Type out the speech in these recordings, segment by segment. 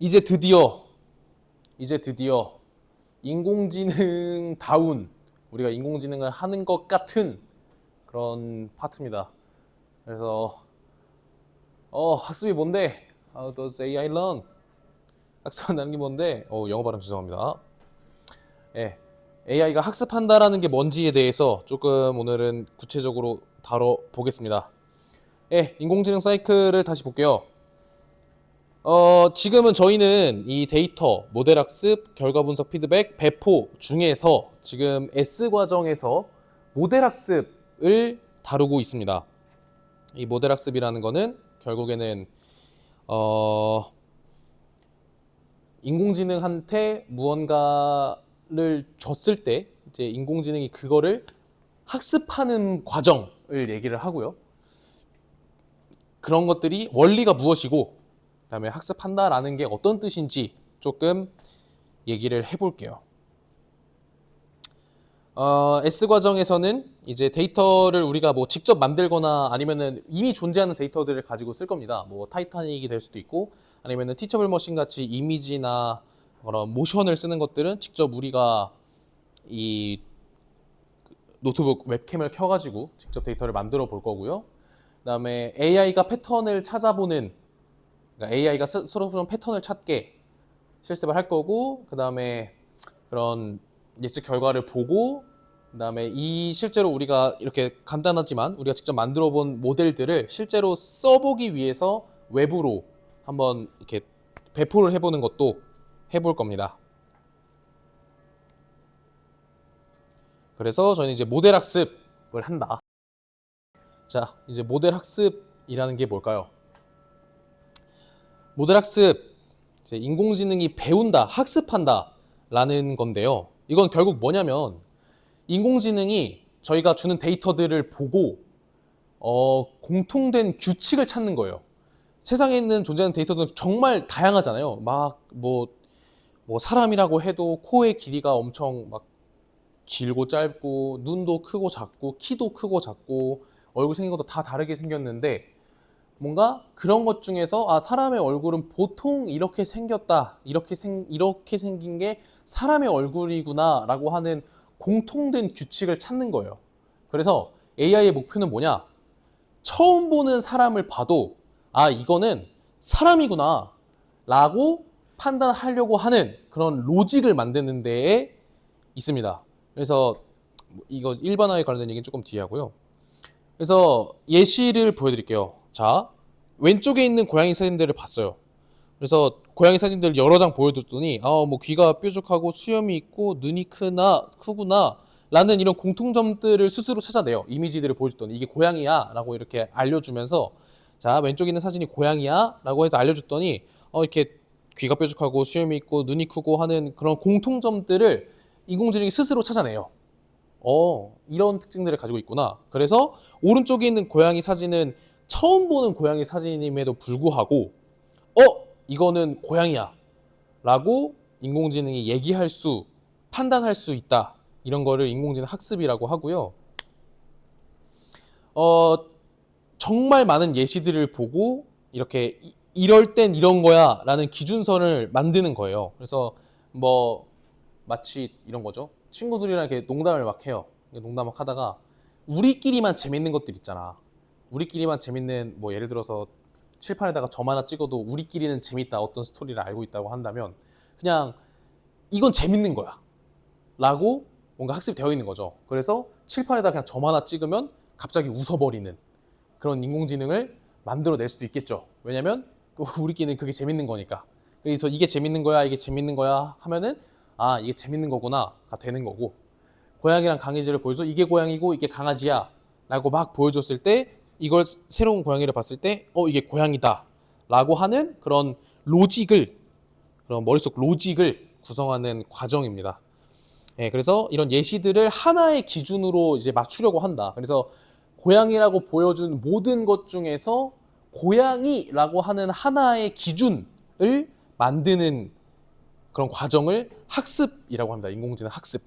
이제 드디어 인공지능다운 우리가 인공지능을 하는 것 같은 그런 파트입니다. 그래서 학습이 뭔데? How does AI learn? 학습한다는 게 뭔데? 영어 발음 죄송합니다. 예, AI가 학습한다라는 게 뭔지에 대해서 조금 오늘은 구체적으로 다뤄보겠습니다. 예, 인공지능 사이클을 다시 볼게요. 지금은 저희는 이 데이터, 모델 학습, 결과 분석, 피드백, 배포 중에서 지금 S 과정에서 모델 학습을 다루고 있습니다. 이 모델 학습이라는 거는 결국에는 인공지능한테 무언가를 줬을 때 이제 인공지능이 그거를 학습하는 과정을 얘기를 하고요. 그런 것들이 원리가 무엇이고 그다음에 학습한다라는 게 어떤 뜻인지 조금 얘기를 해볼게요. S 과정에서는 이제 데이터를 우리가 뭐 직접 만들거나 아니면은 이미 존재하는 데이터들을 가지고 쓸 겁니다. 뭐 타이타닉이 될 수도 있고 아니면은 티처블 머신 같이 이미지나 그런 모션을 쓰는 것들은 직접 우리가 이 노트북 웹캠을 켜가지고 직접 데이터를 만들어 볼 거고요. 그다음에 AI가 패턴을 찾아보는 그러니까 AI가 스스로 좀 패턴을 찾게 실습을 할 거고 그다음에 그런 예측 결과를 보고 그다음에 이 실제로 우리가 이렇게 간단하지만 우리가 직접 만들어 본 모델들을 실제로 써보기 위해서 외부로 한번 이렇게 배포를 해보는 것도 해볼 겁니다. 그래서 저는 이제 모델 학습을 한다. 자, 이제 모델 학습이라는 게 뭘까요? 모델 학습, 이제 인공지능이 배운다, 학습한다 라는 건데요. 이건 결국 뭐냐면 인공지능이 저희가 주는 데이터들을 보고 공통된 규칙을 찾는 거예요. 세상에 있는 존재하는 데이터들은 정말 다양하잖아요. 막 뭐 사람이라고 해도 코의 길이가 엄청 막 길고 짧고 눈도 크고 작고 키도 크고 작고 얼굴 생긴 것도 다 다르게 생겼는데 뭔가 그런 것 중에서 사람의 얼굴은 보통 이렇게 생겼다 이렇게 생긴 게 사람의 얼굴이구나라고 하는 공통된 규칙을 찾는 거예요. 그래서 AI의 목표는 뭐냐? 처음 보는 사람을 봐도 이거는 사람이구나 라고 판단하려고 하는 그런 로직을 만드는 데에 있습니다. 그래서 이거 일반화에 관련된 얘기는 조금 뒤에 하고요. 그래서 예시를 보여드릴게요. 자, 왼쪽에 있는 고양이 사진들을 봤어요. 그래서 고양이 사진들 여러 장 보여줬더니 뭐 귀가 뾰족하고 수염이 있고 눈이 크구나 라는 이런 공통점들을 스스로 찾아내요. 이미지들을 보여줬더니 이게 고양이야 라고 이렇게 알려주면서 자, 왼쪽에 있는 사진이 고양이야 라고 해서 알려줬더니 이렇게 귀가 뾰족하고 수염이 있고 눈이 크고 하는 그런 공통점들을 인공지능이 스스로 찾아내요. 이런 특징들을 가지고 있구나. 그래서 오른쪽에 있는 고양이 사진은 처음 보는 고양이 사진임에도 불구하고 이거는 고양이야 라고 인공지능이 판단할 수 있다. 이런 거를 인공지능 학습이라고 하고요. 정말 많은 예시들을 보고 이렇게 이럴 땐 이런 거야 라는 기준선을 만드는 거예요. 그래서 뭐 마치 이런 거죠. 친구들이랑 이렇게 농담을 막 해요. 농담 막 하다가 우리끼리만 재밌는 것들 있잖아. 우리끼리만 재밌는 뭐 예를 들어서 칠판에다가 점 하나 찍어도 우리끼리는 재밌다 어떤 스토리를 알고 있다고 한다면 그냥 이건 재밌는 거야 라고 뭔가 학습이 되어 있는 거죠. 그래서 칠판에다 그냥 점 하나 찍으면 갑자기 웃어버리는 그런 인공지능을 만들어낼 수도 있겠죠. 왜냐면 우리끼리는 그게 재밌는 거니까. 그래서 이게 재밌는 거야 이게 재밌는 거야 하면은 이게 재밌는 거구나가 되는 거고 고양이랑 강아지를 보여줘 이게 고양이고 이게 강아지야 라고 막 보여줬을 때 이걸 새로운 고양이를 봤을 때 이게 고양이다 라고 하는 그런 그런 머릿속 로직을 구성하는 과정입니다. 그래서 이런 예시들을 하나의 기준으로 이제 맞추려고 한다. 그래서 고양이라고 보여준 모든 것 중에서 고양이라고 하는 하나의 기준을 만드는 그런 과정을 학습이라고 합니다. 인공지능 학습.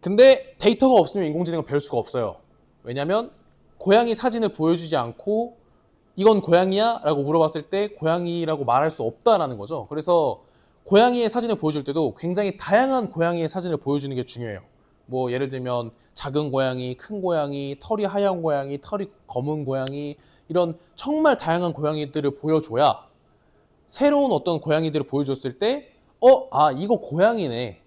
근데 데이터가 없으면 인공지능은 배울 수가 없어요. 왜냐하면 고양이 사진을 보여주지 않고 이건 고양이야? 라고 물어봤을 때 고양이라고 말할 수 없다라는 거죠. 그래서 고양이의 사진을 보여줄 때도 굉장히 다양한 고양이의 사진을 보여주는 게 중요해요. 뭐 예를 들면 작은 고양이, 큰 고양이, 털이 하얀 고양이, 털이 검은 고양이, 이런 정말 다양한 고양이들을 보여줘야 새로운 어떤 고양이들을 보여줬을 때 이거 고양이네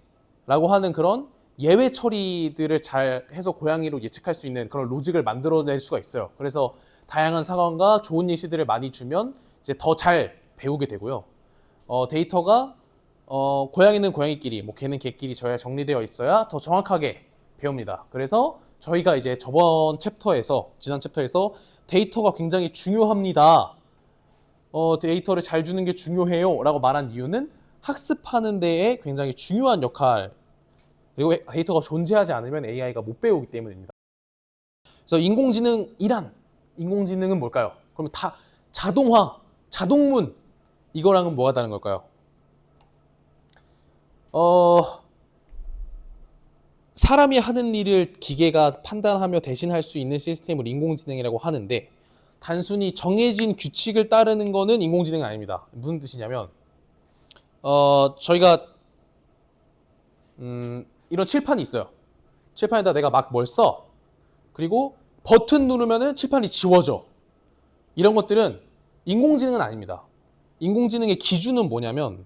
라고 하는 그런 예외 처리들을 잘 해서 고양이로 예측할 수 있는 그런 로직을 만들어낼 수가 있어요. 그래서 다양한 상황과 좋은 예시들을 많이 주면 이제 더 잘 배우게 되고요. 데이터가 고양이는 고양이끼리, 뭐 개는 개끼리 정리되어 있어야 더 정확하게 배웁니다. 그래서 저희가 이제 지난 챕터에서 데이터가 굉장히 중요합니다. 데이터를 잘 주는 게 중요해요 라고 말한 이유는 학습하는 데에 굉장히 중요한 역할, 그리고 데이터가 존재하지 않으면 AI가 못 배우기 때문입니다. 그래서 인공지능은 뭘까요? 그러면 다 자동화, 자동문, 이거랑은 뭐가 다른 걸까요? 사람이 하는 일을 기계가 판단하며 대신할 수 있는 시스템을 인공지능이라고 하는데, 단순히 정해진 규칙을 따르는 거는 인공지능은 아닙니다. 무슨 뜻이냐면 저희가 이런 칠판이 있어요. 칠판에다 내가 막 뭘 써. 그리고 버튼 누르면은 칠판이 지워져. 이런 것들은 인공지능은 아닙니다. 인공지능의 기준은 뭐냐면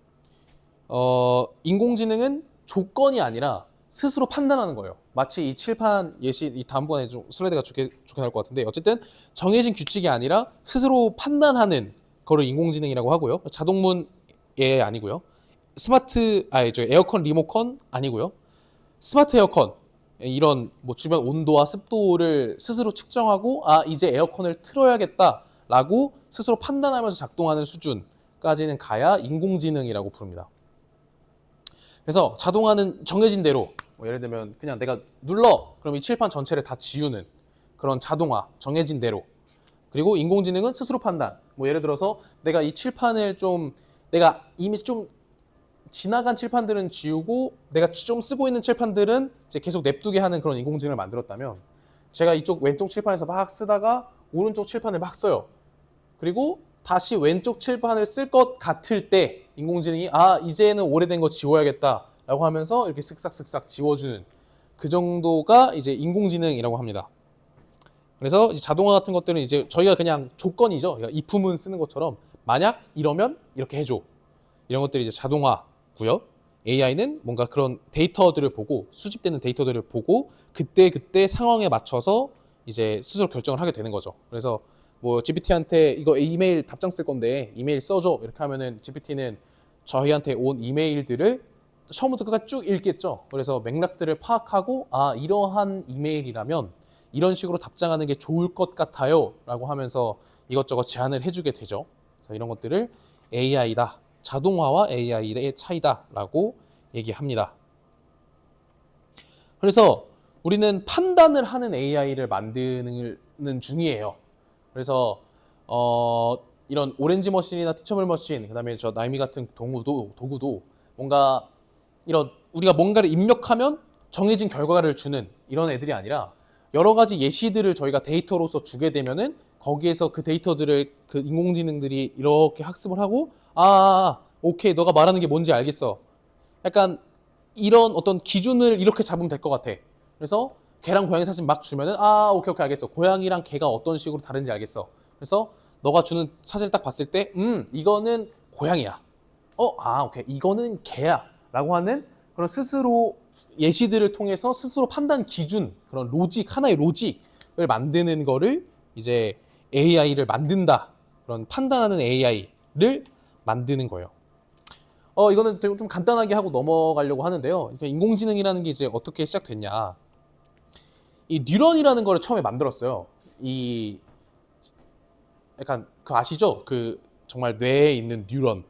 인공지능은 조건이 아니라 스스로 판단하는 거예요. 마치 이 칠판 예시, 이 다음번에 좀 슬라이드가 좋게 나올 것 같은데, 어쨌든 정해진 규칙이 아니라 스스로 판단하는 거를 인공지능이라고 하고요. 자동문 AI 아니고요. 에어컨 리모컨 아니고요. 스마트 에어컨, 이런 뭐 주변 온도와 습도를 스스로 측정하고 이제 에어컨을 틀어야겠다라고 스스로 판단하면서 작동하는 수준까지는 가야 인공지능이라고 부릅니다. 그래서 자동화는 정해진 대로, 뭐 예를 들면 그냥 내가 눌러 그럼 이 칠판 전체를 다 지우는 그런 자동화, 정해진 대로. 그리고 인공지능은 스스로 판단. 뭐 예를 들어서 내가 이 칠판을 내가 이미 좀 지나간 칠판들은 지우고 내가 좀 쓰고 있는 칠판들은 이제 계속 냅두게 하는 그런 인공지능을 만들었다면, 제가 이쪽 왼쪽 칠판에서 막 쓰다가 오른쪽 칠판을 막 써요. 그리고 다시 왼쪽 칠판을 쓸 것 같을 때 인공지능이 이제는 오래된 거 지워야겠다 라고 하면서 이렇게 쓱싹쓱싹 지워주는, 그 정도가 이제 인공지능이라고 합니다. 그래서 이제 자동화 같은 것들은 이제 저희가 그냥 조건이죠. 그러니까 if문 쓰는 것처럼 만약 이러면 이렇게 해줘, 이런 것들이 이제 자동화고요. AI는 뭔가 그런 데이터들을 보고, 수집되는 데이터들을 보고 그때 상황에 맞춰서 이제 스스로 결정을 하게 되는 거죠. 그래서 뭐 GPT한테 이거 이메일 답장 쓸 건데 이메일 써줘 이렇게 하면은 GPT는 저희한테 온 이메일들을 처음부터 끝까지 쭉 읽겠죠. 그래서 맥락들을 파악하고 이러한 이메일이라면 이런 식으로 답장하는 게 좋을 것 같아요 라고 하면서 이것저것 제안을 해주게 되죠. 그래서 이런 것들을 AI다, 자동화와 AI의 차이다 라고 얘기합니다. 그래서 우리는 판단을 하는 AI를 만드는 중이에요. 그래서 이런 오렌지 머신이나 티처블 머신, 그다음에 저 나이미 같은 도구도 뭔가 이런 우리가 뭔가를 입력하면 정해진 결과를 주는 이런 애들이 아니라, 여러 가지 예시들을 저희가 데이터로서 주게 되면은 거기에서 그 데이터들을 그 인공지능들이 이렇게 학습을 하고 오케이, 너가 말하는 게 뭔지 알겠어. 약간 이런 어떤 기준을 이렇게 잡으면 될 것 같아. 그래서 개랑 고양이 사진 막 주면은 오케이 알겠어. 고양이랑 개가 어떤 식으로 다른지 알겠어. 그래서 너가 주는 사진을 딱 봤을 때 이거는 고양이야. 오케이, 이거는 개야 라고 하는 그런 스스로 예시들을 통해서 스스로 판단 기준, 그런 하나의 로직을 만드는 거를 이제 AI를 만든다. 그런 판단하는 AI를 만드는 거예요. 이거는 좀 간단하게 하고 넘어가려고 하는데요. 그러니까 인공지능이라는 게 이제 어떻게 시작됐냐. 이 뉴런이라는 거를 처음에 만들었어요. 약간 그 아시죠? 그 정말 뇌에 있는 뉴런,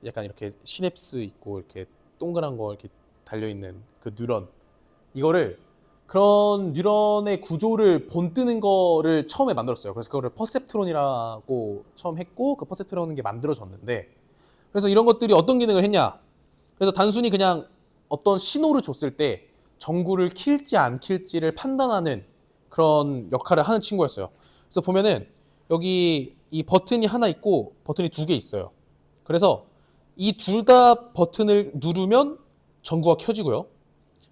약간 이렇게 시냅스 있고 이렇게 동그란 거 이렇게 달려 있는 그 뉴런, 이거를 그런 뉴런의 구조를 본뜨는 거를 처음에 만들었어요. 그래서 그거를 퍼셉트론이라고 처음 했고, 그 퍼셉트론은 게 만들어졌는데, 그래서 이런 것들이 어떤 기능을 했냐. 그래서 단순히 그냥 어떤 신호를 줬을 때 전구를 킬지 안 킬지를 판단하는 그런 역할을 하는 친구였어요. 그래서 보면은 여기 이 버튼이 하나 있고 버튼이 두 개 있어요. 그래서 이 둘 다 버튼을 누르면 전구가 켜지고요.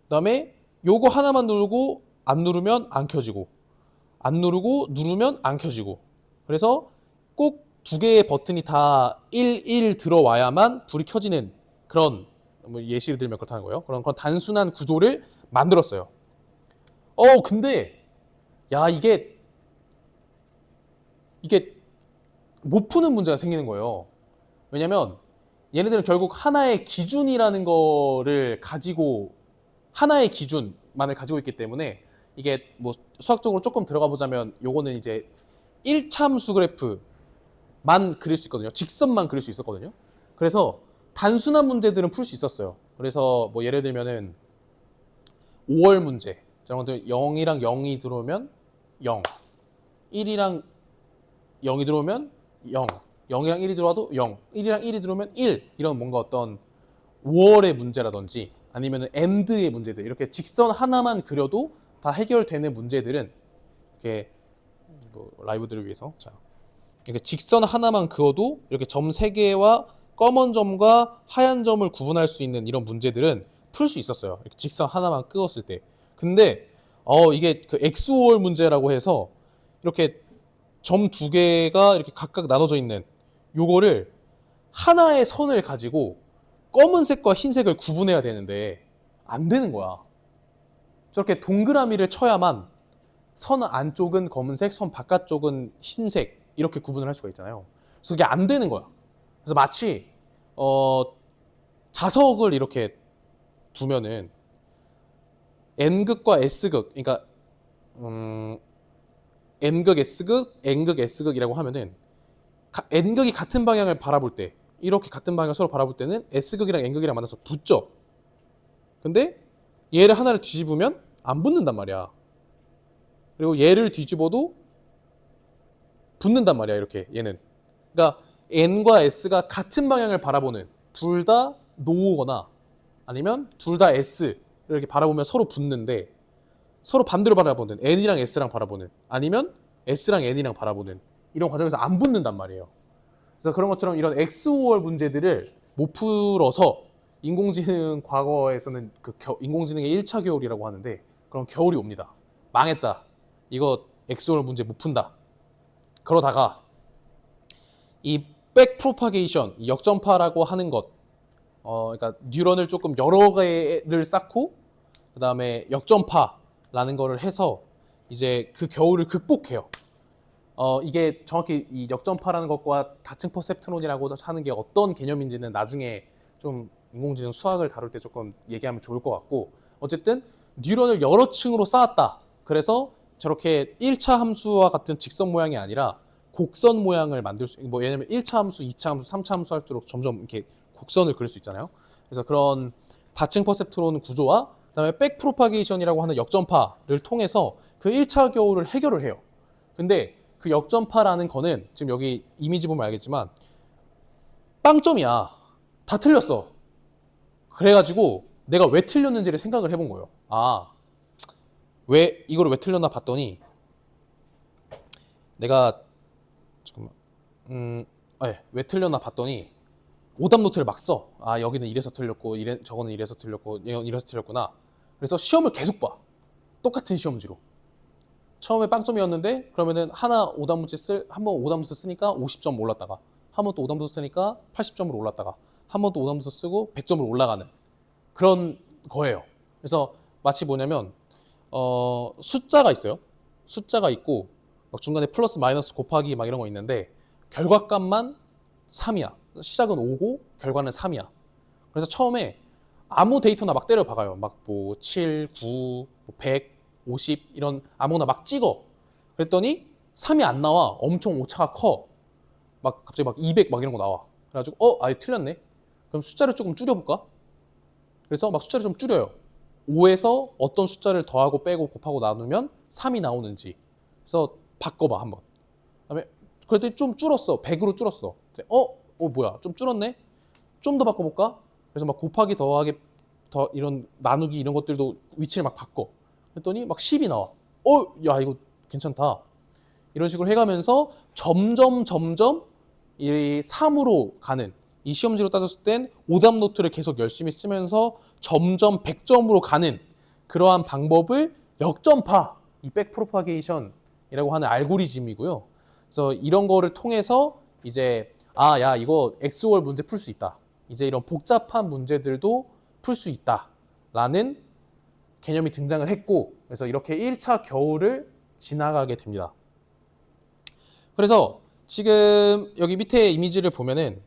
그다음에 요거 하나만 누르고 안 누르면 안 켜지고, 안 누르고 누르면 안 켜지고. 그래서 꼭 두 개의 버튼이 다 1 들어와야만 불이 켜지는 그런, 뭐 예시를 들면 그렇다는 거예요. 그런 단순한 구조를 만들었어요. 근데 야, 이게 못 푸는 문제가 생기는 거예요. 왜냐면 얘네들은 결국 하나의 기준이라는 거를 가지고, 하나의 기준만을 가지고 있기 때문에, 이게 뭐 수학적으로 조금 들어가 보자면 요거는 이제 1참수 그래프만 그릴 수 있거든요. 직선만 그릴 수 있었거든요. 그래서 단순한 문제들은 풀 수 있었어요. 그래서 뭐 예를 들면은 5월 문제, 저런 것들 0이랑 0이 들어오면 0, 1이랑 0이 들어오면 0, 0이랑 1이 들어와도 0, 1이랑 1이 들어오면 1, 이런 뭔가 어떤 5월의 문제라든지 아니면 엔드의 문제들, 이렇게 직선 하나만 그려도 다 해결되는 문제들은, 이렇게 뭐 라이브들을 위해서, 자, 이렇게 직선 하나만 그어도 이렇게 점 3개와 검은 점과 하얀 점을 구분할 수 있는 이런 문제들은 풀 수 있었어요. 이렇게 직선 하나만 그었을 때. 근데 이게 그 XOR 문제라고 해서 이렇게 점 2개가 이렇게 각각 나눠져 있는 요거를 하나의 선을 가지고 검은색과 흰색을 구분해야 되는데 안 되는 거야. 저렇게 동그라미를 쳐야만 선 안쪽은 검은색, 선 바깥쪽은 흰색, 이렇게 구분을 할 수가 있잖아요. 그래서 이게 안 되는 거야. 그래서 마치 자석을 이렇게 두면은 N극과 S극, 그러니까 N극, S극, N극, S극이라고 하면은 N극이 같은 방향을 바라볼 때, 이렇게 같은 방향을 서로 바라볼 때는 S극이랑 N극이랑 만나서 붙죠. 근데 얘를 하나를 뒤집으면 안 붙는단 말이야. 그리고 얘를 뒤집어도 붙는단 말이야, 이렇게 얘는. 그러니까 N과 S가 같은 방향을 바라보는, 둘 다 노거나 아니면 둘 다 S 이렇게 바라보면 서로 붙는데, 서로 반대로 바라보는, N이랑 S랑 바라보는, 아니면 S랑 N이랑 바라보는, 이런 과정에서 안 붙는단 말이에요. 그래서 그런 것처럼 이런 XOR 문제들을 못 풀어서 인공지능 과거에서는 인공지능의 1차 겨울이라고 하는데, 그런 겨울이 옵니다. 망했다. 이거 XOR 문제 못 푼다. 그러다가 이 백프로파게이션, 역전파라고 하는 것, 그러니까 뉴런을 조금 여러 개를 쌓고 그 다음에 역전파라는 거를 해서 이제 그 겨울을 극복해요. 이게 정확히 이 역전파라는 것과 다층 퍼셉트론이라고 하는 게 어떤 개념인지는 나중에 좀 인공지능 수학을 다룰 때 조금 얘기하면 좋을 것 같고, 어쨌든 뉴런을 여러 층으로 쌓았다. 그래서 저렇게 1차 함수와 같은 직선 모양이 아니라 곡선 모양을 만들 수, 뭐 왜냐면 1차 함수, 2차 함수, 3차 함수 할수록 점점 이렇게 곡선을 그릴 수 있잖아요. 그래서 그런 다층 퍼셉트론 구조와 그다음에 백프로파게이션이라고 하는 역전파를 통해서 그 1차 겨울을 해결을 해요. 근데 그 역전파라는 거는 지금 여기 이미지 보면 알겠지만 빵점이야. 다 틀렸어. 그래가지고 내가 왜 틀렸는지를 생각을 해본 거예요. 왜 이거를 왜 틀렸나 봤더니, 내가 잠깐만, 왜 틀렸나 봤더니 오답 노트를 막 써. 여기는 이래서 틀렸고, 저거는 이래서 틀렸고, 이건 이래서 틀렸구나. 그래서 시험을 계속 봐. 똑같은 시험지로. 처음에 빵점이었는데 그러면은 한 번 오답문제 쓰니까 50점 올랐다가, 한 번 또 오답문제 쓰니까 80점으로 올랐다가, 한 번 또 오답문제 쓰고 100점으로 올라가는 그런 거예요. 그래서 마치 뭐냐면 숫자가 있어요. 숫자가 있고 막 중간에 플러스 마이너스 곱하기 막 이런 거 있는데, 결과값만 3이야. 시작은 5고 결과는 3이야. 그래서 처음에 아무 데이터나 막 때려 박아요. 막 뭐 7, 9, 100, 50 이런 아무거나 막 찍어. 그랬더니 3이 안 나와. 엄청 오차가 커. 막 갑자기 막 200 막 이런 거 나와. 그래가지고 아예 틀렸네. 그럼 숫자를 조금 줄여볼까? 그래서 막 숫자를 좀 줄여요. 5에서 어떤 숫자를 더하고 빼고 곱하고 나누면 3이 나오는지. 그래서 바꿔봐 한번. 그다음에 그랬더니 좀 줄었어. 100으로 줄었어. 뭐야? 좀 줄었네. 좀 더 바꿔볼까? 그래서 막 곱하기 더하기 이런 나누기 이런 것들도 위치를 막 바꿔. 그랬더니 막 10이 나와. 야 이거 괜찮다. 이런 식으로 해가면서 점점 이 3으로 가는, 이 시험지로 따졌을 땐 오답 노트를 계속 열심히 쓰면서 점점 100점으로 가는 그러한 방법을 역전파, 이 백프로파게이션이라고 하는 알고리즘이고요. 그래서 이런 거를 통해서 이제 야 이거 XOR 문제 풀 수 있다. 이제 이런 복잡한 문제들도 풀 수 있다라는 개념이 등장을 했고, 그래서 이렇게 1차 겨울을 지나가게 됩니다. 그래서 지금 여기 밑에 이미지를 보면은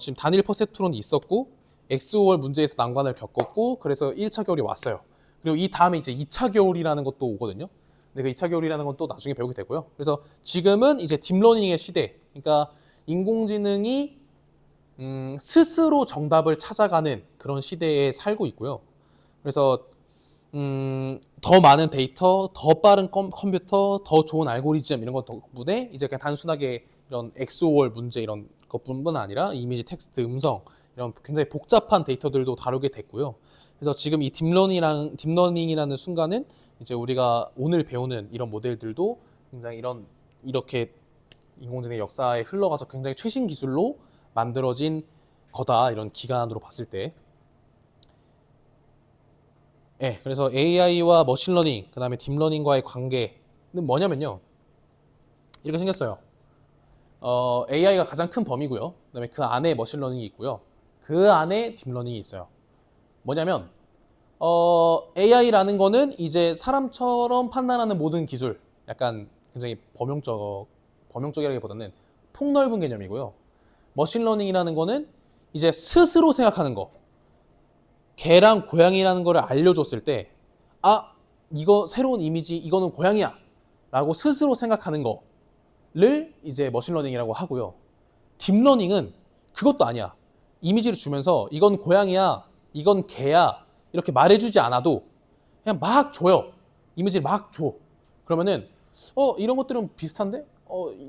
지금 단일 퍼셉트론이 있었고 XOR 문제에서 난관을 겪었고, 그래서 1차 겨울이 왔어요. 그리고 이 다음에 이제 2차 겨울이라는 것도 오거든요. 근데 그 2차 겨울이라는 건 또 나중에 배우게 되고요. 그래서 지금은 이제 딥러닝의 시대, 그러니까 인공지능이 스스로 정답을 찾아가는 그런 시대에 살고 있고요. 그래서 더 많은 데이터, 더 빠른 컴퓨터, 더 좋은 알고리즘 이런 것 덕분에 이제 그냥 단순하게 이런 XOR 문제 이런 것뿐만 아니라 이미지, 텍스트, 음성 이런 굉장히 복잡한 데이터들도 다루게 됐고요. 그래서 지금 이 딥러닝이라는 순간은 이제 우리가 오늘 배우는 이런 모델들도 굉장히 이렇게 인공지능 역사에 흘러가서 굉장히 최신 기술로 만들어진 거다, 이런 기간으로 봤을 때. 네, 그래서 AI와 머신러닝, 그 다음에 딥러닝과의 관계는 뭐냐면요. 이렇게 생겼어요. AI가 가장 큰 범위고요. 그 다음에 그 안에 머신러닝이 있고요. 그 안에 딥러닝이 있어요. 뭐냐면 AI라는 거는 이제 사람처럼 판단하는 모든 기술, 약간 굉장히 범용적이라기보다는 폭넓은 개념이고요. 머신러닝이라는 거는 이제 스스로 생각하는 거. 개랑 고양이라는 거를 알려줬을 때, 이거 새로운 이미지, 이거는 고양이야 라고 스스로 생각하는 거를 이제 머신러닝이라고 하고요. 딥러닝은 그것도 아니야. 이미지를 주면서 이건 고양이야, 이건 개야 이렇게 말해주지 않아도 그냥 막 줘요. 이미지를 막 줘. 그러면은 이런 것들은 비슷한데?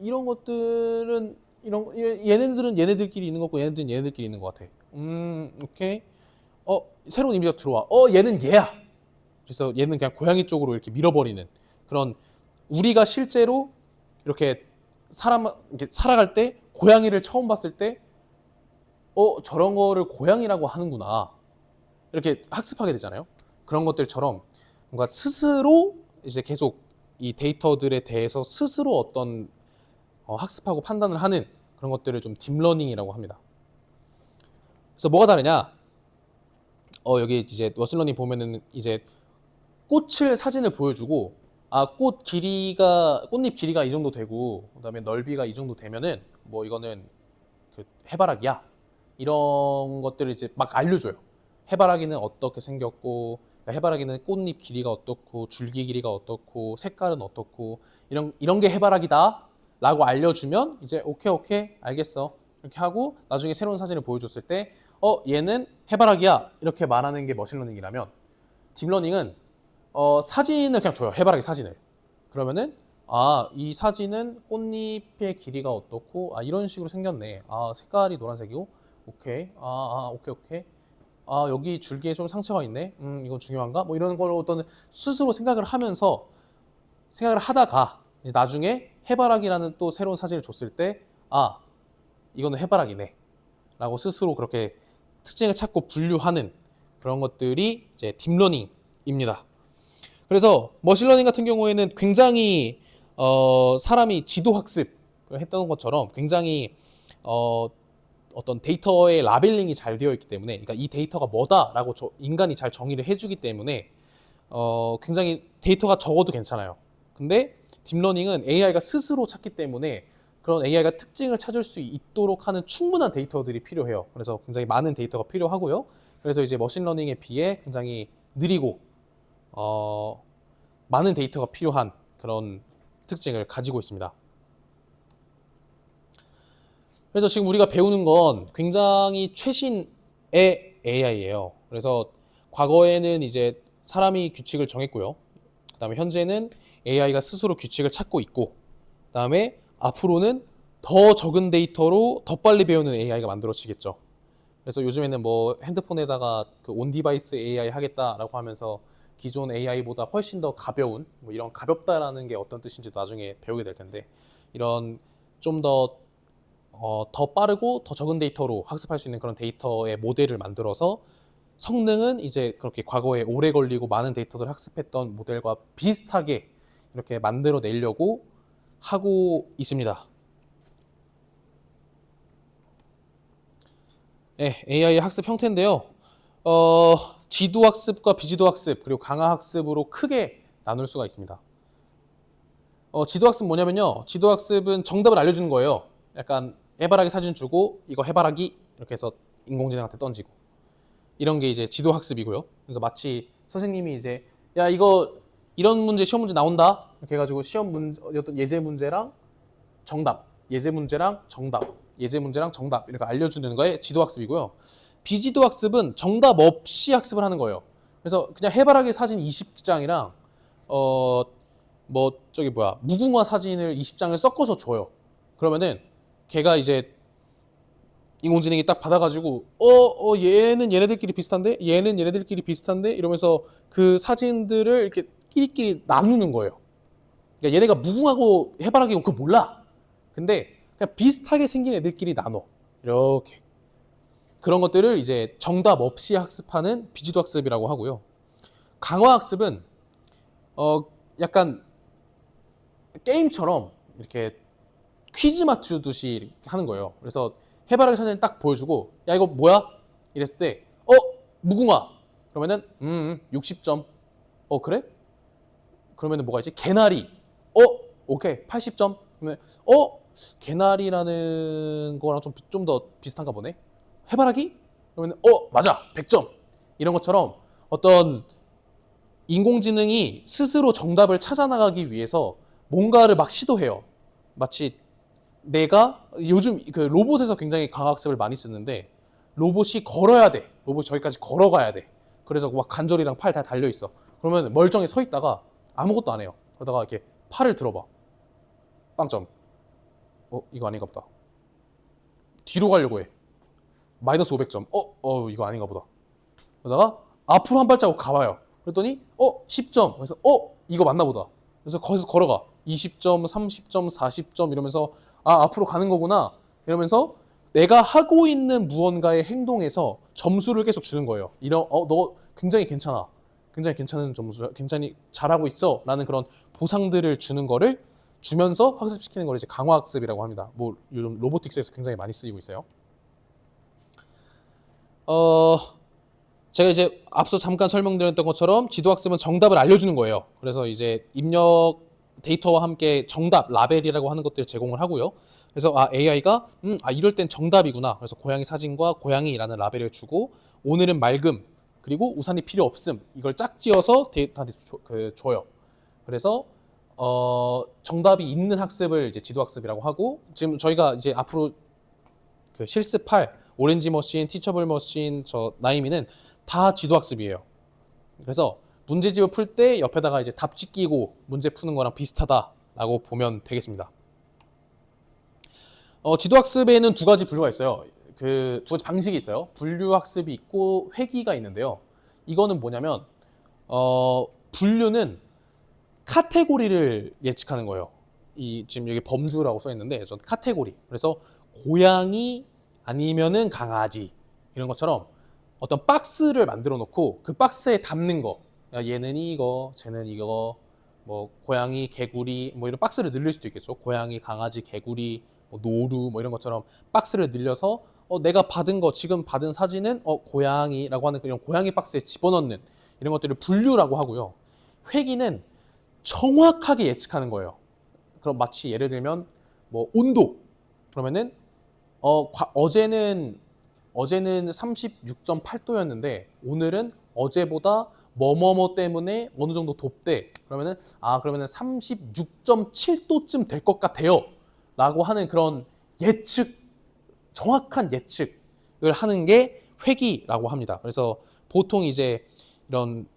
이런 것들은 얘네들은 얘네들끼리 있는 거고 얘네들은 얘네들끼리 있는 것 같아. 오케이. 새로운 이미지가 들어와. 얘는 얘야. 그래서 얘는 그냥 고양이 쪽으로 이렇게 밀어버리는 그런, 우리가 실제로 이렇게 이렇게 살아갈 때 고양이를 처음 봤을 때 저런 거를 고양이라고 하는구나. 이렇게 학습하게 되잖아요. 그런 것들처럼 뭔가 스스로 이제 계속 이 데이터들에 대해서 스스로 어떤 학습하고 판단을 하는 그런 것들을 좀 딥러닝이라고 합니다. 그래서 뭐가 다르냐? 여기 이제 머신러닝 보면은 이제 꽃을 사진을 보여주고 꽃잎 길이가 이 정도 되고 그다음에 넓이가 이 정도 되면은 뭐 이거는 그 해바라기야. 이런 것들을 이제 막 알려줘요. 해바라기는 어떻게 생겼고, 그러니까 해바라기는 꽃잎 길이가 어떻고, 줄기 길이가 어떻고, 색깔은 어떻고, 이런 게 해바라기다라고 알려주면 이제 오케이 알겠어 이렇게 하고, 나중에 새로운 사진을 보여줬을 때 얘는 해바라기야 이렇게 말하는 게 머신러닝이라면, 딥러닝은 사진을 그냥 줘요. 해바라기 사진을. 그러면은 이 사진은 꽃잎의 길이가 어떻고 이런 식으로 생겼네. 색깔이 노란색이고 오케이. 오케이. 여기 줄기에 좀 상처가 있네. 이건 중요한가? 뭐 이런 걸 어떤 스스로 생각을 하다가 이제 나중에 해바라기라는 또 새로운 사진을 줬을 때 이거는 해바라기네 라고 스스로 그렇게 특징을 찾고 분류하는 그런 것들이 이제 딥러닝입니다. 그래서 머신러닝 같은 경우에는 굉장히 사람이 지도 학습을 했던 것처럼 굉장히 어떤 데이터의 라벨링이 잘 되어 있기 때문에, 그러니까 이 데이터가 뭐다라고 인간이 잘 정의를 해주기 때문에 굉장히 데이터가 적어도 괜찮아요. 근데 딥러닝은 AI가 스스로 찾기 때문에 그런 AI가 특징을 찾을 수 있도록 하는 충분한 데이터들이 필요해요. 그래서 굉장히 많은 데이터가 필요하고요. 그래서 이제 머신러닝에 비해 굉장히 느리고 많은 데이터가 필요한 그런 특징을 가지고 있습니다. 그래서 지금 우리가 배우는 건 굉장히 최신의 AI예요. 그래서 과거에는 이제 사람이 규칙을 정했고요. 그다음에 현재는 AI가 스스로 규칙을 찾고 있고, 그다음에 앞으로는 더 적은 데이터로 더 빨리 배우는 AI가 만들어지겠죠. 그래서 요즘에는 뭐 핸드폰에다가 그 온디바이스 AI 하겠다라고 하면서 기존 AI보다 훨씬 더 가벼운, 뭐 이런 가볍다라는 게 어떤 뜻인지 나중에 배우게 될 텐데, 이런 좀 더 빠르고 더 적은 데이터로 학습할 수 있는 그런 데이터의 모델을 만들어서 성능은 이제 그렇게 과거에 오래 걸리고 많은 데이터들을 학습했던 모델과 비슷하게 이렇게 만들어 내려고 하고 있습니다. 네, AI 학습 형태인데요. 지도 학습과 비지도 학습 그리고 강화 학습으로 크게 나눌 수가 있습니다. 지도 학습 뭐냐면요. 지도 학습은 정답을 알려주는 거예요. 약간 해바라기 사진 주고 이거 해바라기 이렇게 해서 인공지능한테 던지고 이런 게 이제 지도 학습이고요. 그래서 마치 선생님이 이제 야 이거 이런 문제 시험 문제 나온다 이렇게 해가지고 시험 문제 어떤 예제 문제랑 정답, 예제 문제랑 정답, 예제 문제랑 정답 이렇게 알려주는 거에 지도 학습이고요. 비지도 학습은 정답 없이 학습을 하는 거예요. 그래서 그냥 해바라기 사진 20장이랑 무궁화 사진을 20장을 섞어서 줘요. 그러면은 걔가 이제 인공지능이 딱 받아가지고 얘는 얘네들끼리 비슷한데 얘는 얘네들끼리 비슷한데 이러면서 그 사진들을 이렇게 끼리끼리 나누는 거예요. 그러니까 얘네가 무궁하고 해바라기고 그거 몰라. 근데 그냥 비슷하게 생긴 애들끼리 나눠. 이렇게 그런 것들을 이제 정답 없이 학습하는 비지도 학습이라고 하고요. 강화 학습은 약간 게임처럼 이렇게 퀴즈 맞추듯이 하는 거예요. 그래서 해바라기 사진을 딱 보여주고 야 이거 뭐야? 이랬을 때 무궁화 그러면은 60점 그래? 그러면은 뭐가 있지? 개나리 오케이 80점 그러면 개나리라는 거랑 좀 더 비슷한가 보네. 해바라기? 그러면 맞아 100점 이런 것처럼 어떤 인공지능이 스스로 정답을 찾아 나가기 위해서 뭔가를 막 시도해요. 마치 내가 요즘 그 로봇에서 굉장히 강학습을 많이 쓰는데 로봇이 걸어야 돼. 로봇이 저기까지 걸어가야 돼. 그래서 막 관절이랑 팔 다 달려 있어. 그러면 멀쩡히 서 있다가 아무것도 안 해요. 그러다가 이렇게 팔을 들어봐. 빵점. 이거 아닌가 보다. 뒤로 가려고 해. 마이너스 500점. 이거 아닌가 보다. 그러다가 앞으로 한 발자국 가봐요. 그랬더니 10점. 그래서 이거 맞나 보다. 그래서 거기서 걸어가. 20점, 30점, 40점 이러면서 앞으로 가는 거구나. 이러면서 내가 하고 있는 무언가의 행동에서 점수를 계속 주는 거예요. 너 굉장히 괜찮아. 굉장히 괜찮은 점수, 굉장히 잘하고 있어. 라는 그런 보상들을 주는 거를 주면서 학습시키는 걸 이제 강화학습이라고 합니다. 뭐 요즘 로보틱스에서 굉장히 많이 쓰이고 있어요. 제가 이제 앞서 잠깐 설명드렸던 것처럼 지도학습은 정답을 알려주는 거예요. 그래서 이제 입력 데이터와 함께 정답, 라벨이라고 하는 것들을 제공을 하고요. 그래서 AI가 이럴 땐 정답이구나. 그래서 고양이 사진과 고양이라는 라벨을 주고 오늘은 맑음 그리고 우산이 필요 없음 이걸 짝지어서 데이터한테 줘요. 그래서 정답이 있는 학습을 이제 지도학습이라고 하고 지금 저희가 이제 앞으로 그 실습할 오렌지 머신, 티처블 머신, 나이미는 다 지도학습이에요. 그래서 문제집을 풀 때 옆에다가 이제 답지 끼고 문제 푸는 거랑 비슷하다라고 보면 되겠습니다. 지도학습에는 두 가지 분류가 있어요. 그 두 가지 방식이 있어요. 분류학습이 있고 회귀가 있는데요. 이거는 뭐냐면 분류는 카테고리를 예측하는 거예요. 지금 여기 범주라고 써 있는데 전 카테고리. 그래서 고양이 아니면은 강아지 이런 것처럼 어떤 박스를 만들어 놓고 그 박스에 담는 거. 야, 얘는 이거, 쟤는 이거, 뭐 고양이, 개구리 뭐 이런 박스를 늘릴 수도 있겠죠. 고양이, 강아지, 개구리, 뭐 노루 뭐 이런 것처럼 박스를 늘려서 내가 받은 거 지금 받은 사진은 고양이라고 하는 그냥 고양이 박스에 집어넣는 이런 것들을 분류라고 하고요. 회귀는 정확하게 예측하는 거예요. 그럼 마치 예를 들면 뭐 온도 그러면은 어제는 36.8도였는데 오늘은 어제보다 뭐뭐뭐 때문에 어느 정도 덥대. 그러면은 36.7도쯤 될 것 같아요. 라고 하는 그런 예측, 정확한 예측을 하는 게 회귀라고 합니다. 그래서 보통 이제 이런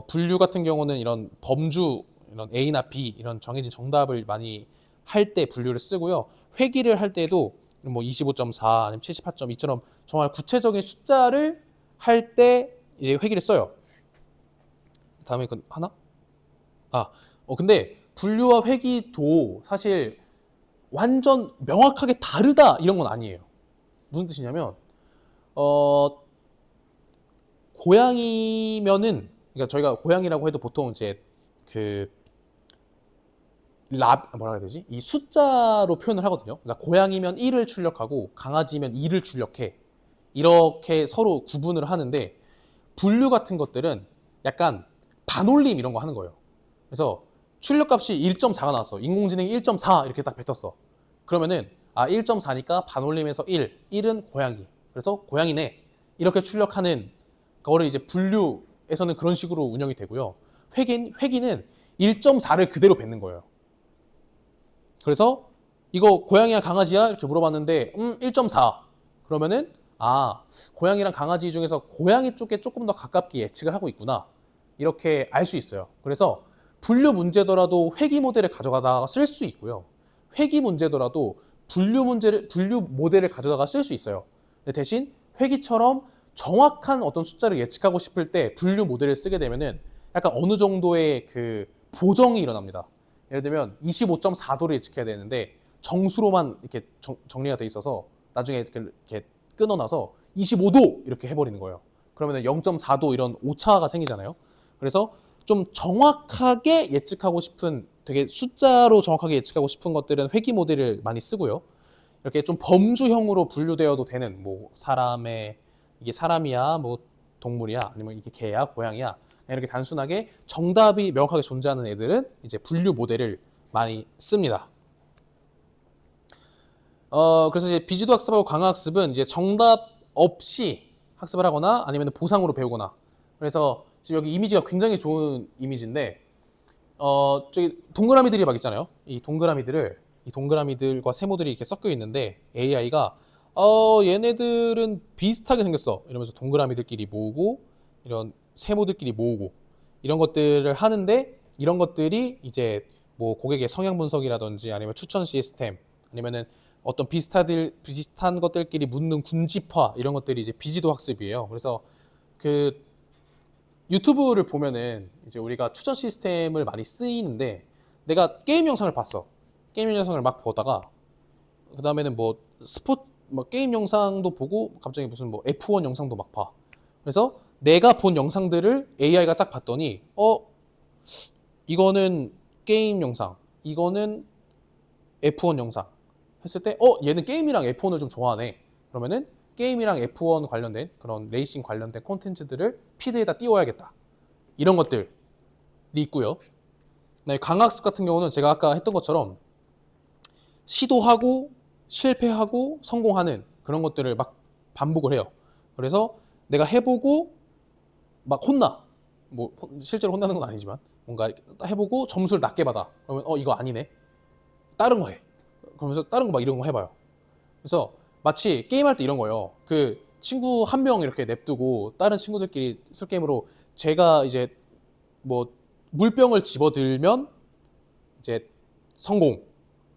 분류 같은 경우는 이런 범주, 이런 A나 B 이런 정해진 정답을 많이 할 때 분류를 쓰고요. 회귀를 할 때도 뭐 25.4 아니면 78.2처럼 정말 구체적인 숫자를 할 때 이제 회귀를 써요. 다음에 그 하나? 근데 분류와 회귀도 사실 완전 명확하게 다르다 이런 건 아니에요. 무슨 뜻이냐면 고양이면은, 그러니까 저희가 고양이라고 해도 보통 이제 그 뭐라 해야 되지? 이 숫자로 표현을 하거든요. 그러니까 고양이면 1을 출력하고 강아지면 2를 출력해. 이렇게 서로 구분을 하는데, 분류 같은 것들은 약간 반올림 이런 거 하는 거예요. 그래서 출력값이 1.4가 나왔어. 인공지능이 1.4 이렇게 딱 뱉었어. 그러면은 1.4니까 반올림에서 1은 고양이. 그래서 고양이네. 이렇게 출력하는 거를 이제 분류에서는 그런 식으로 운영이 되고요. 회기는 1.4를 그대로 뱉는 거예요. 그래서 이거 고양이야 강아지야 이렇게 물어봤는데 1.4. 그러면은 고양이랑 강아지 중에서 고양이 쪽에 조금 더 가깝게 예측을 하고 있구나. 이렇게 알 수 있어요. 그래서 분류 문제더라도 회귀 모델을 가져가다가 쓸 수 있고요. 회귀 문제더라도 분류 모델을 가져다가 쓸 수 있어요. 근데 대신 회귀처럼 정확한 어떤 숫자를 예측하고 싶을 때 분류 모델을 쓰게 되면은 약간 어느 정도의 그 보정이 일어납니다. 예를 들면 25.4도를 예측해야 되는데 정수로만 이렇게 정리가 돼 있어서 나중에 이렇게 끊어놔서 25도 이렇게 해버리는 거예요. 그러면 0.4도 이런 오차가 생기잖아요. 그래서 좀 정확하게 예측하고 싶은, 되게 숫자로 정확하게 예측하고 싶은 것들은 회귀 모델을 많이 쓰고요. 이렇게 좀 범주형으로 분류되어도 되는, 뭐 이게 사람이야, 뭐 동물이야, 아니면 이게 개야, 고양이야, 이렇게 단순하게 정답이 명확하게 존재하는 애들은 이제 분류 모델을 많이 씁니다. 그래서 이제 비지도 학습하고 강화 학습은 이제 정답 없이 학습을 하거나 아니면 보상으로 배우거나. 그래서 지금 여기 이미지가 굉장히 좋은 이미지인데, 저기 동그라미들이 막 있잖아요. 이 동그라미들과 세모들이 이렇게 섞여 있는데 AI가 얘네들은 비슷하게 생겼어 이러면서 동그라미들끼리 모으고 이런 세모들끼리 모으고 이런 것들을 하는데, 이런 것들이 이제 뭐 고객의 성향 분석이라든지 아니면 추천 시스템, 아니면은 어떤 비슷한 것들끼리 묻는 군집화, 이런 것들이 이제 비지도 학습이에요. 그래서 그 유튜브를 보면은 이제 우리가 추천 시스템을 많이 쓰이는데, 내가 게임 영상을 봤어. 게임 영상을 막 보다가 그 다음에는 뭐 게임 영상도 보고 갑자기 무슨 뭐 F1 영상도 막 봐. 그래서 내가 본 영상들을 AI가 딱 봤더니 이거는 게임 영상, 이거는 F1 영상 했을 때 얘는 게임이랑 F1을 좀 좋아하네. 그러면은 게임이랑 F1 관련된 그런 레이싱 관련된 콘텐츠들을 피드에다 띄워야겠다. 이런 것들이 있고요. 강학습 같은 경우는 제가 아까 했던 것처럼 시도하고 실패하고 성공하는 그런 것들을 막 반복을 해요. 그래서 내가 해보고 막 혼나. 뭐 실제로 혼나는 건 아니지만 뭔가 해보고 점수를 낮게 받아. 그러면 이거 아니네. 다른 거 해. 그러면서 다른 거 막 이런 거 해봐요. 그래서 마치 게임할 때 이런 거예요. 그 친구 한 명 이렇게 냅두고 다른 친구들끼리 술게임으로 제가 이제 뭐 물병을 집어들면 이제 성공,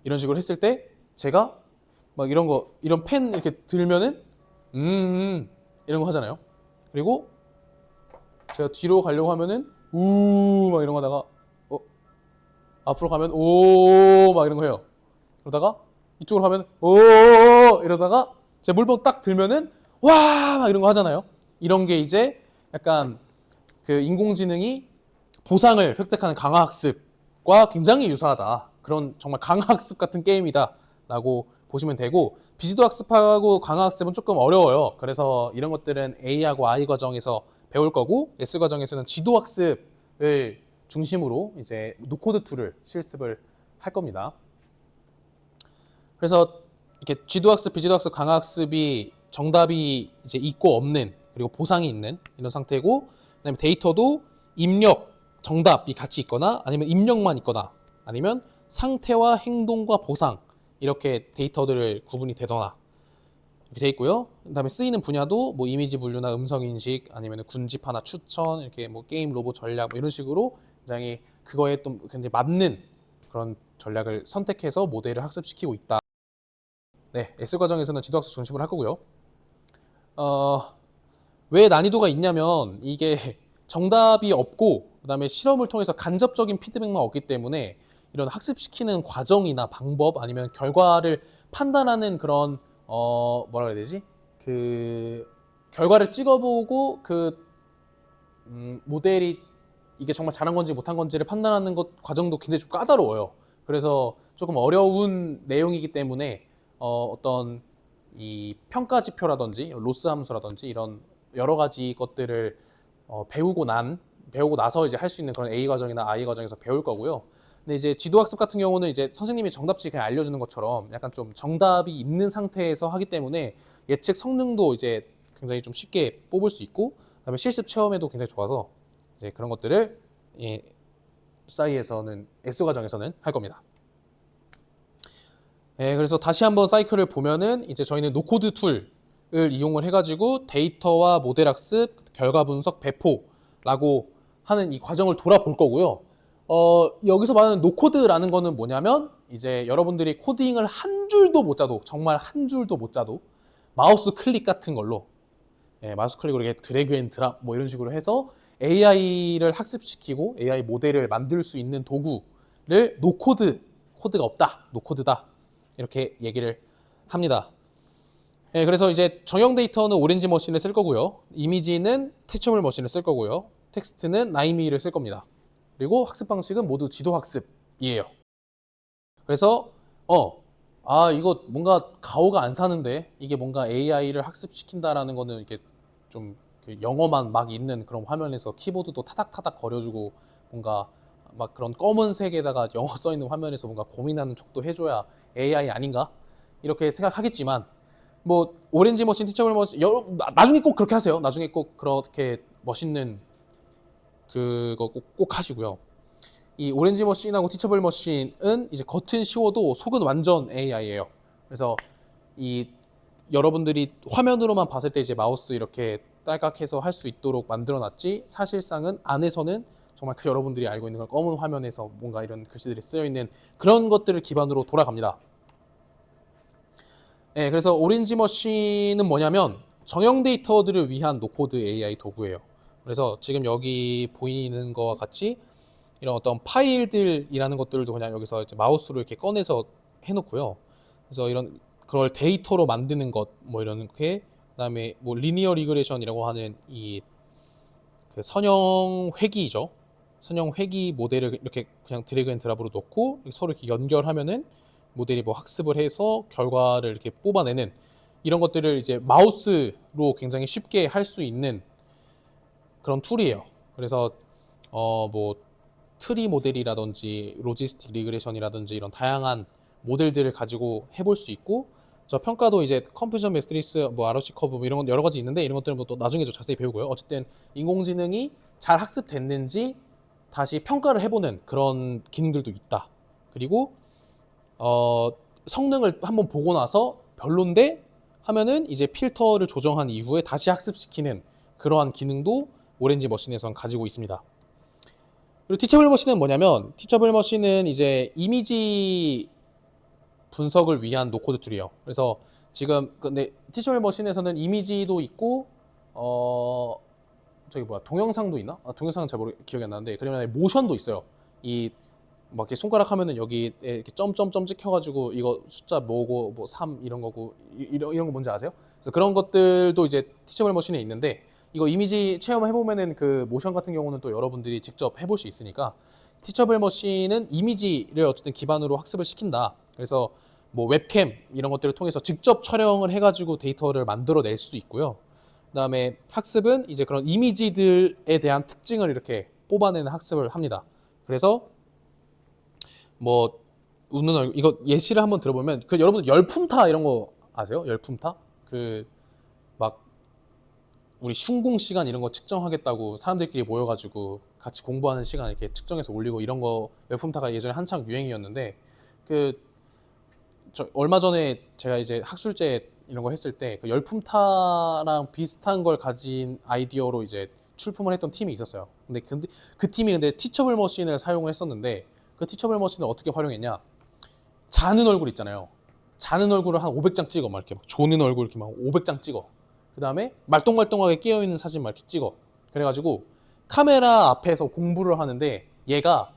이런 식으로 했을 때 제가 막 이런 펜 이렇게 들면은 이런 거 하잖아요. 그리고 제가 뒤로 가려고 하면은 막 이런 거 하다가 앞으로 가면 오 막 이런 거 해요. 그러다가 이쪽으로 가면 오 이러다가 제 물병 딱 들면은 와 막 이런 거 하잖아요. 이런 게 이제 약간 그 인공지능이 보상을 획득하는 강화학습과 굉장히 유사하다. 그런 정말 강화학습 같은 게임이다 라고 보시면 되고, 비지도 학습하고 강화학습은 조금 어려워요. 그래서 이런 것들은 A하고 I 과정에서 배울 거고, S 과정에서는 지도 학습을 중심으로 이제 노코드 툴을 실습을 할 겁니다. 그래서 이렇게 지도학습, 비지도학습, 강화학습이 정답이 이제 있고 없는, 그리고 보상이 있는 이런 상태고, 그다음에 데이터도 입력, 정답이 같이 있거나 아니면 입력만 있거나 아니면 상태와 행동과 보상, 이렇게 데이터들을 구분이 되거나 이렇게 돼 있고요. 그다음에 쓰이는 분야도 뭐 이미지 분류나 음성 인식, 아니면 군집하나 추천, 이렇게 뭐 게임 로봇 전략, 뭐 이런 식으로 굉장히 그거에 또 굉장히 맞는 그런 전략을 선택해서 모델을 학습시키고 있다. 네, S 과정에서는 지도학습 중심으로 할 거고요. 왜 난이도가 있냐면 이게 정답이 없고 그다음에 실험을 통해서 간접적인 피드백만 얻기 때문에 이런 학습시키는 과정이나 방법 아니면 결과를 판단하는 그런 뭐라 그래야 되지? 그 결과를 찍어보고 그 모델이 이게 정말 잘한 건지 못한 건지를 판단하는 것 과정도 굉장히 좀 까다로워요. 그래서 조금 어려운 내용이기 때문에 어떤 이 평가 지표라든지 로스 함수라든지 이런 여러 가지 것들을 배우고 나서 이제 할 수 있는 그런 A 과정이나 I 과정에서 배울 거고요. 근데 이제 지도학습 같은 경우는 이제 선생님이 정답지 그냥 알려주는 것처럼 약간 좀 정답이 있는 상태에서 하기 때문에 예측 성능도 이제 굉장히 좀 쉽게 뽑을 수 있고, 그다음에 실습 체험에도 굉장히 좋아서 이제 그런 것들을 싸이에서는 S 과정에서는 할 겁니다. 그래서 다시 한번 사이클을 보면은 이제 저희는 노코드 툴을 이용을 해가지고 데이터와 모델 학습, 결과 분석, 배포라고 하는 이 과정을 돌아볼 거고요. 여기서 말하는 노코드라는 거는 뭐냐면 이제 여러분들이 코딩을 한 줄도 못 짜도, 정말 한 줄도 못 짜도 마우스 클릭 같은 걸로 마우스 클릭으로 이렇게 드래그 앤 드랍 뭐 이런 식으로 해서 AI를 학습시키고 AI 모델을 만들 수 있는 도구를 코드가 없다, 노코드다 이렇게 얘기를 합니다. 그래서 이제 정형 데이터는 오렌지 머신을 쓸 거고요. 이미지는 티처블 머신을 쓸 거고요. 텍스트는 라이미를 쓸 겁니다. 그리고 학습 방식은 모두 지도 학습이에요. 그래서 이거 뭔가 가오가 안 사는데 이게 뭔가 AI를 학습시킨다라는 거는 이렇게 좀 영어만 막 있는 그런 화면에서 키보드도 타닥타닥 거려주고 뭔가 막 그런 검은색에다가 영어 써있는 화면에서 뭔가 고민하는 척도 해줘야 AI 아닌가? 이렇게 생각하겠지만 뭐 오렌지 머신, 티처블 머신 나중에 꼭 그렇게 하세요. 나중에 꼭 그렇게 멋있는 그거 꼭 하시고요. 이 오렌지 머신하고 티처블 머신은 이제 겉은 쉬워도 속은 완전 AI예요. 그래서 이 여러분들이 화면으로만 봤을 때 이제 마우스 이렇게 딸깍해서 할 수 있도록 만들어놨지, 사실상은 안에서는 정말 그 여러분들이 알고 있는 걸 검은 화면에서 뭔가 이런 글씨들이 쓰여 있는 그런 것들을 기반으로 돌아갑니다. 그래서 오렌지 머신은 뭐냐면 정형 데이터들을 위한 노코드 AI 도구예요. 그래서 지금 여기 보이는 거와 같이 이런 어떤 파일들이라는 것들도 그냥 여기서 이제 마우스로 이렇게 꺼내서 해놓고요. 그래서 이런 그걸 데이터로 만드는 것 뭐 이렇게, 그다음에 뭐 리니어 리그레션이라고 하는 이 그 선형 회귀죠. 선형 회귀 모델을 이렇게 그냥 드래그 앤 드랍으로 넣고 서로 이렇게 연결하면은 모델이 뭐 학습을 해서 결과를 이렇게 뽑아내는 이런 것들을 이제 마우스로 굉장히 쉽게 할 수 있는 그런 툴이에요. 그래서 뭐 트리 모델이라든지 로지스틱 리그레션이라든지 이런 다양한 모델들을 가지고 해볼 수 있고, 저 평가도 이제 컴퓨전 매트리스, 뭐 ROC 커브 뭐 이런 건 여러 가지 있는데 이런 것들은 뭐 또 나중에 좀 자세히 배우고요. 어쨌든 인공지능이 잘 학습됐는지 다시 평가를 해보는 그런 기능들도 있다. 그리고 성능을 한번 보고 나서 별론데 하면은 이제 필터를 조정한 이후에 다시 학습시키는 그러한 기능도 오렌지 머신에선 가지고 있습니다. 그리고 티처블 머신은 뭐냐면, 티처블 머신은 이제 이미지 분석을 위한 노코드 툴이에요. 그래서 지금 근데 티처블 머신에서는 이미지도 있고 저기 뭐야 동영상도 있나? 동영상은 잘 기억이 안 나는데 그러면 모션도 있어요. 이 막 이렇게 손가락 하면은 여기 이렇게 점점점 찍혀가지고 이거 숫자 뭐고 뭐 3 이런 거고 이런 거 뭔지 아세요? 그래서 그런 것들도 이제 티처블 머신에 있는데, 이거 이미지 체험해보면은 그 모션 같은 경우는 또 여러분들이 직접 해볼 수 있으니까, 티처블 머신은 이미지를 어쨌든 기반으로 학습을 시킨다. 그래서 뭐 웹캠 이런 것들을 통해서 직접 촬영을 해가지고 데이터를 만들어낼 수 있고요. 그다음에 학습은 이제 그런 이미지들에 대한 특징을 이렇게 뽑아내는 학습을 합니다. 그래서 뭐 웃는 얼굴 이거 예시를 한번 들어보면 그 여러분 열품타 이런 거 아세요? 열품타? 그 막 우리 흉공 시간 이런 거 측정하겠다고 사람들끼리 모여가지고 같이 공부하는 시간 이렇게 측정해서 올리고 이런 거 열품타가 예전에 한창 유행이었는데, 저 얼마 전에 제가 이제 학술제 이런 거 했을 때 그 열품타랑 비슷한 걸 가진 아이디어로 이제 출품을 했던 팀이 있었어요. 근데 그 팀이 티처블 머신을 사용을 했었는데, 그 티처블 머신을 어떻게 활용했냐? 자는 얼굴 있잖아요. 자는 얼굴을 한 500장 찍어, 막 이렇게 막 조는 얼굴 이렇게 막 500장 찍어. 그 다음에 말똥말똥하게 깨어 있는 사진 막 이렇게 찍어. 그래가지고 카메라 앞에서 공부를 하는데 얘가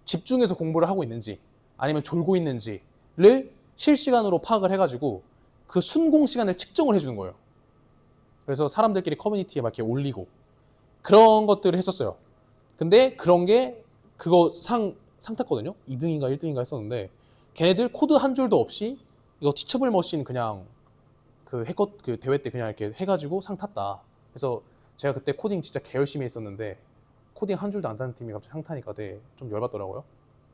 집중해서 공부를 하고 있는지 아니면 졸고 있는지를 실시간으로 파악을 해가지고 그 순공 시간을 측정을 해주는 거예요. 그래서 사람들끼리 커뮤니티에 막 이렇게 올리고 그런 것들을 했었어요. 근데 그런 게 그거 상 탔거든요. 2등인가 1등인가 했었는데 걔네들 코드 한 줄도 없이 이거 티처블 머신 그냥 그 해커 그 대회 때 그냥 이렇게 해가지고 상 탔다. 그래서 제가 그때 코딩 진짜 개 열심히 했었는데 코딩 한 줄도 안 타는 팀이 갑자기 상 타니까 좀 열받더라고요.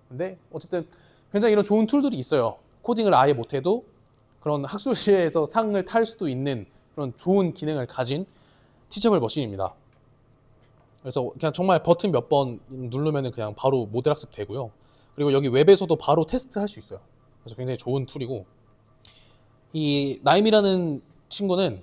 근데 어쨌든 굉장히 이런 좋은 툴들이 있어요. 코딩을 아예 못해도 그런 학술시에서 상을 탈 수도 있는 그런 좋은 기능을 가진 티처블 머신입니다. 그래서 그냥 정말 버튼 몇 번 누르면 그냥 바로 모델 학습 되고요. 그리고 여기 웹에서도 바로 테스트 할 수 있어요. 그래서 굉장히 좋은 툴이고, 이 나임이라는 친구는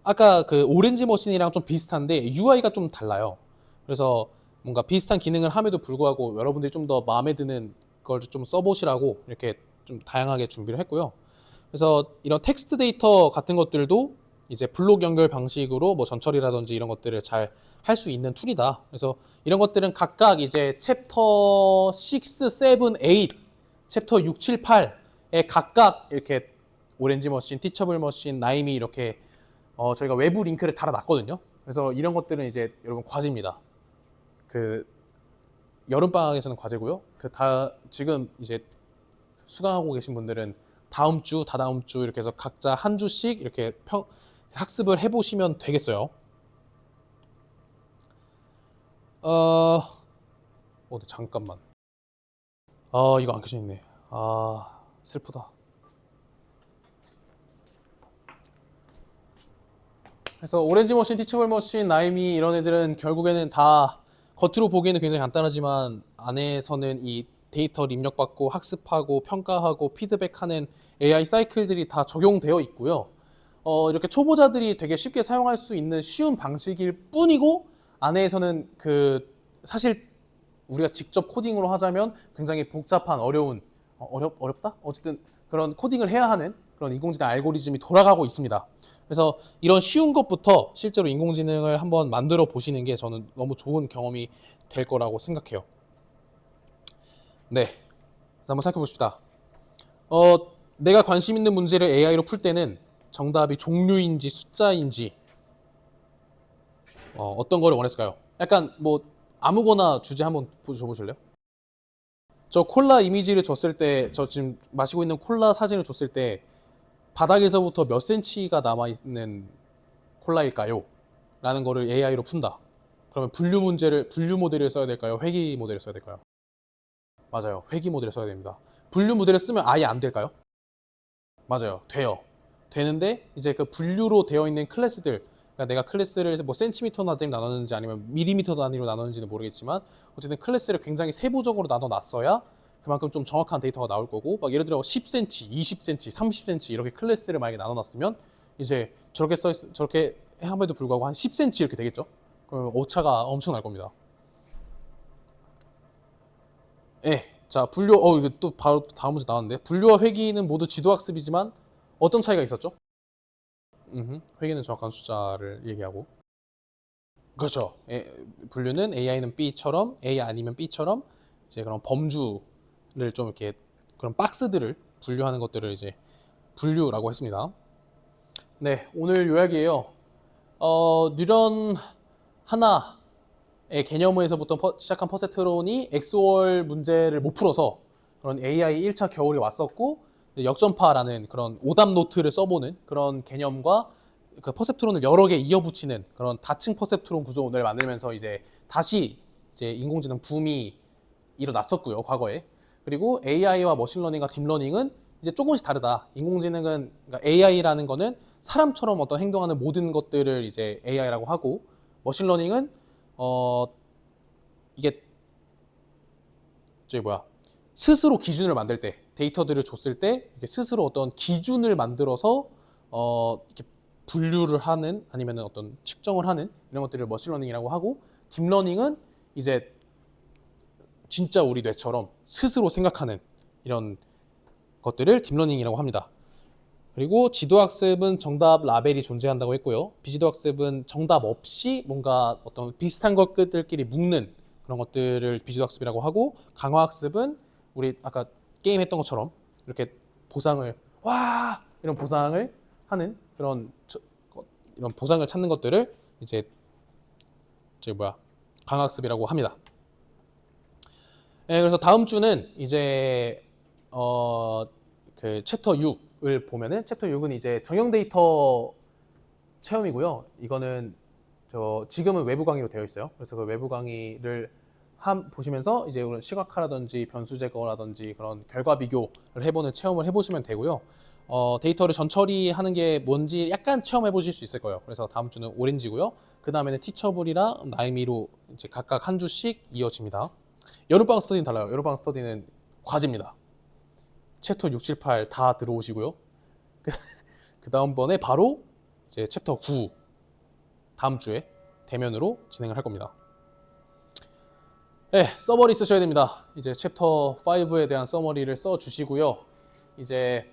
아까 그 오렌지 머신이랑 좀 비슷한데 UI가 좀 달라요. 그래서 뭔가 비슷한 기능을 함에도 불구하고 여러분들이 좀 더 마음에 드는 걸 좀 써보시라고 이렇게 좀 다양하게 준비를 했고요. 그래서 이런 텍스트 데이터 같은 것들도 이제 블록 연결 방식으로 뭐 전처리라든지 이런 것들을 잘 할 수 있는 툴이다. 그래서 이런 것들은 각각 이제 챕터 6, 7, 8, 챕터 6, 7, 8에 각각 이렇게 오렌지 머신, 티처블 머신, 나임이 이렇게 저희가 외부 링크를 달아놨거든요. 그래서 이런 것들은 이제 여러분 과제입니다. 그 여름 방학에서는 과제고요. 그 다 지금 이제 수강하고 계신 분들은 다음 주, 다다음 주 이렇게 해서 각자 한 주씩 이렇게 학습을 해보시면 되겠어요. 잠깐만. 이거 안 켜져 있네. 슬프다. 그래서 오렌지 머신, 티처블 머신, 나이미 이런 애들은 결국에는 다 겉으로 보기에는 굉장히 간단하지만 안에서는 이 데이터 입력받고 학습하고 평가하고 피드백하는 AI 사이클들이 다 적용되어 있고요. 이렇게 초보자들이 되게 쉽게 사용할 수 있는 쉬운 방식일 뿐이고 안에서는 그 사실 우리가 직접 코딩으로 하자면 굉장히 복잡한 어려운 어렵다? 어쨌든 그런 코딩을 해야 하는 그런 인공지능 알고리즘이 돌아가고 있습니다. 그래서 이런 쉬운 것부터 실제로 인공지능을 한번 만들어 보시는 게 저는 너무 좋은 경험이 될 거라고 생각해요. 네, 한번 생각해 보십시다. 내가 관심 있는 문제를 AI로 풀 때는 정답이 종류인지 숫자인지 어떤 거를 원했을까요? 약간 뭐 아무거나 주제 한번 줘보실래요? 저 콜라 이미지를 줬을 때, 저 지금 마시고 있는 콜라 사진을 줬을 때 바닥에서부터 몇 센치가 남아있는 콜라일까요? 라는 거를 AI로 푼다. 그러면 분류 모델을 써야 될까요? 회귀 모델을 써야 될까요? 맞아요. 회귀 모델을 써야 됩니다. 분류 모델을 쓰면 아예 안 될까요? 맞아요. 돼요. 되는데 이제 그 분류로 되어 있는 클래스들, 그러니까 내가 클래스를 뭐 센티미터 단위로 나눴는지 아니면 밀리미터 단위로 나눴는지는 모르겠지만 어쨌든 클래스를 굉장히 세부적으로 나눠놨어야 그만큼 좀 정확한 데이터가 나올 거고, 막 예를 들어 10cm, 20cm, 30cm 이렇게 클래스를 만약에 나눠놨으면 이제 저렇게 함에도 불구하고 한 10cm 이렇게 되겠죠. 그럼 오차가 엄청 날 겁니다. 예. 자, 이거 또 바로 다음 문제 나왔는데, 분류와 회귀는 모두 지도학습이지만 어떤 차이가 있었죠? 회귀는 정확한 숫자를 얘기하고. 그렇죠. 분류는 AI는 B처럼, A 아니면 B처럼 이제 그런 범주를 좀 이렇게 그런 박스들을 분류하는 것들을 이제 분류라고 했습니다. 네, 오늘 요약이에요. 뉴런 하나의 개념에서부터 시작한 퍼셉트론이 XOR 문제를 못 풀어서 그런 AI 1차 겨울이 왔었고, 역전파라는 그런 오답 노트를 써보는 그런 개념과 그 퍼셉트론을 여러 개 이어붙이는 그런 다층 퍼셉트론 구조를 만들면서 이제 다시 이제 인공지능 붐이 일어났었고요, 과거에. 그리고 AI와 머신러닝과 딥러닝은 이제 조금씩 다르다. 인공지능은, 그러니까 AI라는 거는 사람처럼 어떤 행동하는 모든 것들을 이제 AI라고 하고, 머신러닝은 이게 스스로 기준을 만들 때, 데이터들을 줬을 때 스스로 어떤 기준을 만들어서 이렇게 분류를 하는 아니면 어떤 측정을 하는 이런 것들을 머신러닝이라고 하고, 딥러닝은 이제 진짜 우리 뇌처럼 스스로 생각하는 이런 것들을 딥러닝이라고 합니다. 그리고 지도학습은 정답 라벨이 존재한다고 했고요. 비지도학습은 정답 없이 뭔가 어떤 비슷한 것들끼리 묶는 그런 것들을 비주도 학습이라고 하고, 강화 학습은 우리 아까 게임 했던 것처럼 이렇게 보상을 와 이런 보상을 하는 그런 이런 보상을 찾는 것들을 이제 강화 학습이라고 합니다. 네, 그래서 다음 주는 이제 그 챕터 6을 보면은, 챕터 6은 이제 정형 데이터 체험이고요. 이거는 지금은 외부 강의로 되어 있어요. 그래서 그 외부 강의를 보시면서 이제 시각화라든지 변수 제거라든지 그런 결과 비교를 해보는 체험을 해보시면 되고요. 데이터를 전처리하는 게 뭔지 약간 체험해 보실 수 있을 거예요. 그래서 다음 주는 오렌지고요. 그 다음에는 티처블이랑 나이미로 이제 각각 한 주씩 이어집니다. 여름방학 스터디는 달라요. 여름방학 스터디는 과제입니다. 챕터 6, 7, 8 다 들어오시고요. 그 다음번에 바로 이제 챕터 9 다음 주에 대면으로 진행을 할 겁니다. 네, 서머리 쓰셔야 됩니다. 이제 챕터 5에 대한 서머리를 써 주시고요. 이제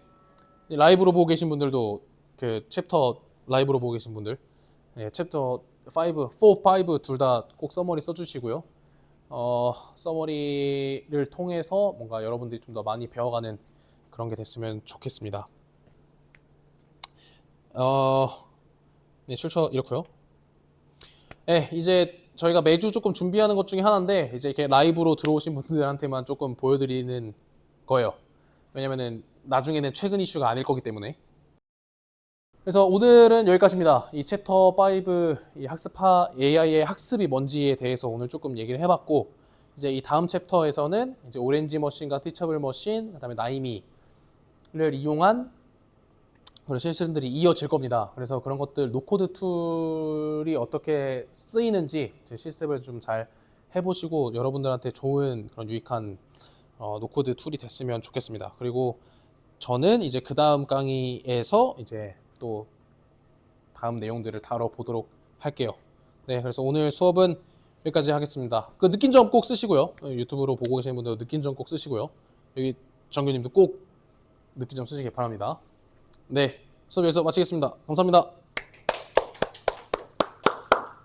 라이브로 보고 계신 분들도 그 챕터 라이브로 보고 계신 분들, 네, 챕터 5, 4, 5 둘 다 꼭 서머리 써 주시고요. 서머리를 통해서 뭔가 여러분들이 좀 더 많이 배워가는 그런 게 됐으면 좋겠습니다. 네, 출처 이렇고요. 네, 이제 저희가 매주 조금 준비하는 것 중에 하나인데, 이제 이렇게 라이브로 들어오신 분들한테만 조금 보여드리는 거예요. 왜냐면은 나중에는 최근 이슈가 아닐 거기 때문에. 그래서 오늘은 여기까지입니다. 이 챕터 5, 이 AI의 학습이 뭔지에 대해서 오늘 조금 얘기를 해봤고, 이제 이 다음 챕터에서는 이제 오렌지 머신과 티처블 머신, 그다음에 나이미를 이용한 그런 시스템들이 이어질 겁니다. 그래서 그런 것들 노코드 툴이 어떻게 쓰이는지 시스템을 좀 잘 해보시고 여러분들한테 좋은 그런 유익한 노코드 툴이 됐으면 좋겠습니다. 그리고 저는 이제 그 다음 강의에서 이제 또 다음 내용들을 다뤄보도록 할게요. 네, 그래서 오늘 수업은 여기까지 하겠습니다. 그 느낀 점 꼭 쓰시고요. 유튜브로 보고 계시는 분들 느낀 점 꼭 쓰시고요. 여기 정규님도 꼭 느낀 점 쓰시기 바랍니다. 네, 수업 여기서 마치겠습니다. 감사합니다.